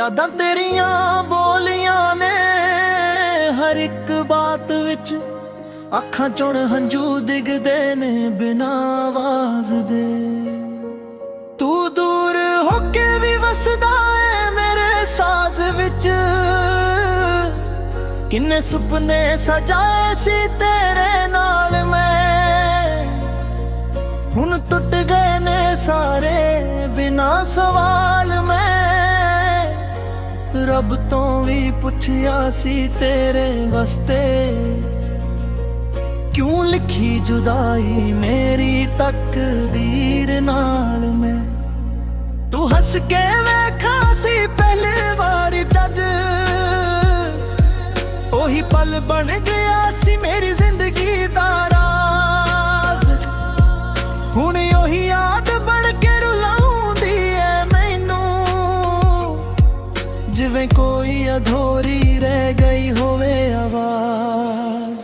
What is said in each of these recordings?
यादां तेरियां बोलियां ने हर एक बात विच, अखां चों हंझू दिखदे ने बिना आवाज दे। तू दूर होके भी वसदा है मेरे साज विच, किन्ने सुपने सजाए सी तेरे नाल मैं, हुण टुट गए ने सारे बिना सवाल मैं। रब तो भी पुछया सी तेरे वास्ते, क्यों लिखी जुदाई मेरी तकदीर नाल मैं। तू हस के वेखा सी पहले बार जज, ओही पल बन गया सी मेरी जिंदगी दा राज। हुण ओही याद बन के रुलाउंदी है मैनू, जिवें कोई अधूरी रह गई होवे आवाज।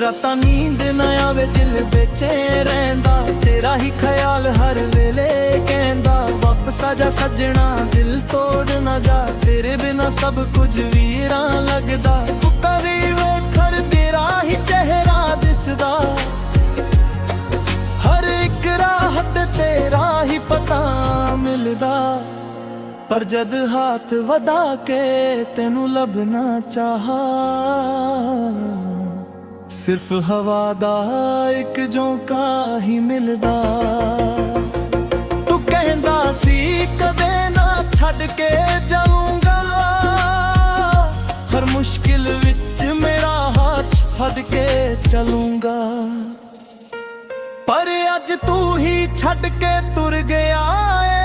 रातां नींद ना आवे दिल बेचैन रहिंदा, तेरा ही ख्याल हर वेले कहंदा वापस आजा सजना दिल तोड़ ना जा। तेरे बिना सब कुछ वीरां लगदा, बुक्कां दी वेखण तेरा ही चेहरा दिसदा। हर एक राहत तेरा ही पता मिलदा, पर जद हाथ वधा के तेनू लभना चाहा, सिर्फ हवा दा एक झोंका ही मिलदा। तू कहंदा सी कदे ना छड्ड के जाऊंगा, हर मुश्किल विच मेरा हाथ फड़ के चलूंगा। पर अज तू ही छड्ड के तुर गया है,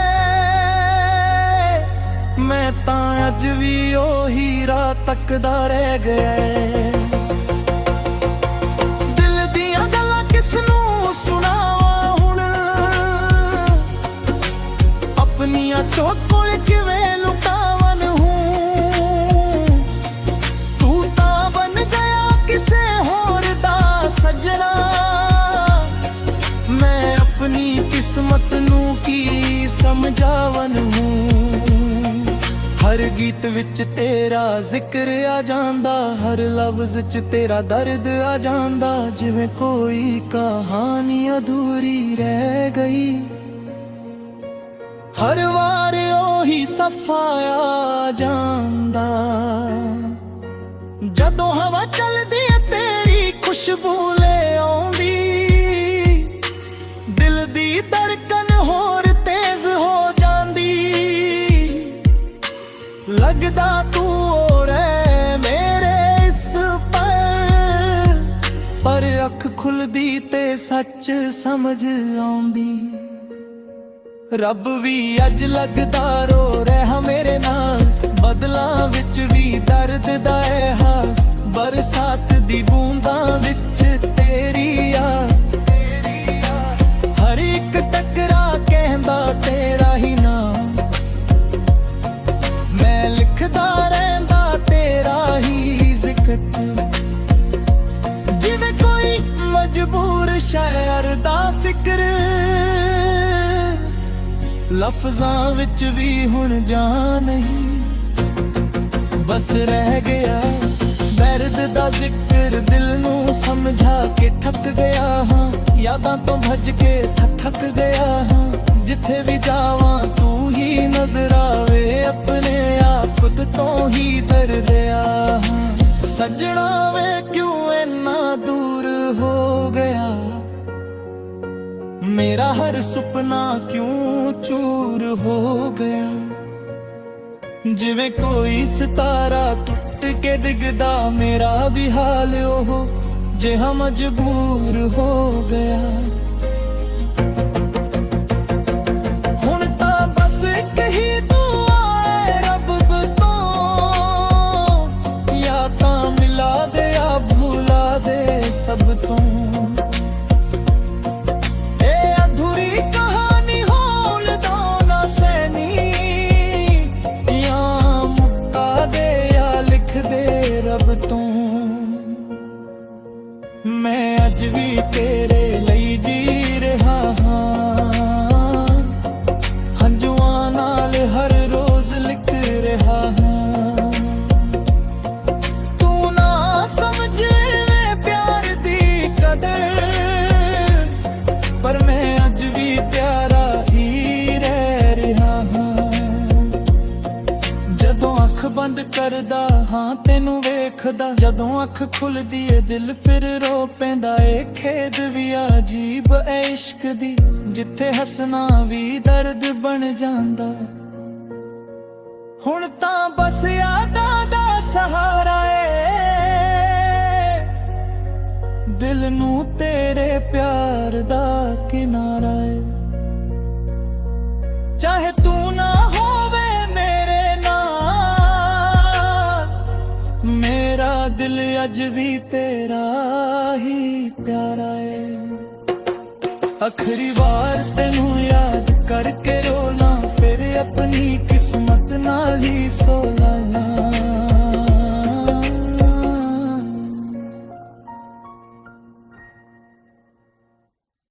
मैं तां अज भी ओही राह तकदा रह गया है। चौकों किवें लुटावन हूँ, तू ता बन गया किसे होर दा सजना। मैं अपनी किस्मत नू की समझावन हूँ। हर गीत विच तेरा जिक्र आ जांदा, हर लफ्ज च तेरा दर्द आ जांदा, जिवें कोई कहानी अधूरी रह गई। हर वार ओही सफाया जांदा, जदों हवा चलदी तेरी खुशबू ले आउंदी। दिल दी धड़कन होर तेज हो जांदी, लगदा तू और है मेरे इस पर अख खुलदी ते सच समझ आउंदी। रब भी अज लगदा रो रहा मेरे नाल, बदलां विच भी दर्द दा है हाल। बरसात दी बूंदां विच तेरी याद, हर एक टकरा कहंदा तेरा ही नाम। मैं लिखदा रहिंदा तेरा ही जिक्र, जिवें कोई मजबूर शायर दा फिक्र। लफ्जां विच भी हुण जान नहीं, बस रह गया दर्द दा जिक्र। दिल नू समझा के थक गया हाँ, यादां तो भज के थक गया हाँ। जिथे भी जावां तू ही नजर आवे, अपने आप तो ही डर गया हाँ। सजना वे क्यों इन्ना दूर हो गया, मेरा हर सुपना क्यों चूर हो गया। जिवें कोई सितारा टुट के डिगदा, मेरा भी हाल ओहो जिहा मजबूर हो गया। हुण तां बस एक ही दुआ है रब तों, या तां मिला दे या भुला दे सब तों। मैं अज भी तेरे ਲਈ जी रहा हाँ, हंजुआं नाल हर रोज लिख ਬੰਦ ਕਰਦਾ ਹਾਂ ਤੈਨੂੰ ਵੇਖਦਾ, ਜਦੋਂ ਅੱਖ ਖੁੱਲਦੀ ਏ ਦਿਲ ਫਿਰ ਰੋ ਪੈਂਦਾ ਏ। ਖੇਦ ਵੀ ਅਜੀਬ ਏ ਇਸ਼ਕ ਦੀ, ਜਿੱਥੇ ਹੱਸਣਾ ਵੀ ਦਰਦ ਬਣ ਜਾਂਦਾ। ਹੁਣ ਤਾਂ ਬਸ ਯਾਦਾਂ ਦਾ ਸਹਾਰਾ ਏ, ਦਿਲ ਨੂੰ ਤੇਰੇ ਪਿਆਰ ਦਾ ਕਿਨਾਰਾ ਏ। ਚਾਹੇ ਤੂੰ ਨਾ ਹੋਵੇ ਮੇਰੇ ਨਾਲ, ਮੇਰਾ ਦਿਲ ਅੱਜ ਵੀ ਤੇਰਾ ਹੀ ਪਿਆਰਾ ਏ। ਆਖਰੀ ਵਾਰ ਤੈਨੂੰ ਯਾਦ ਕਰਕੇ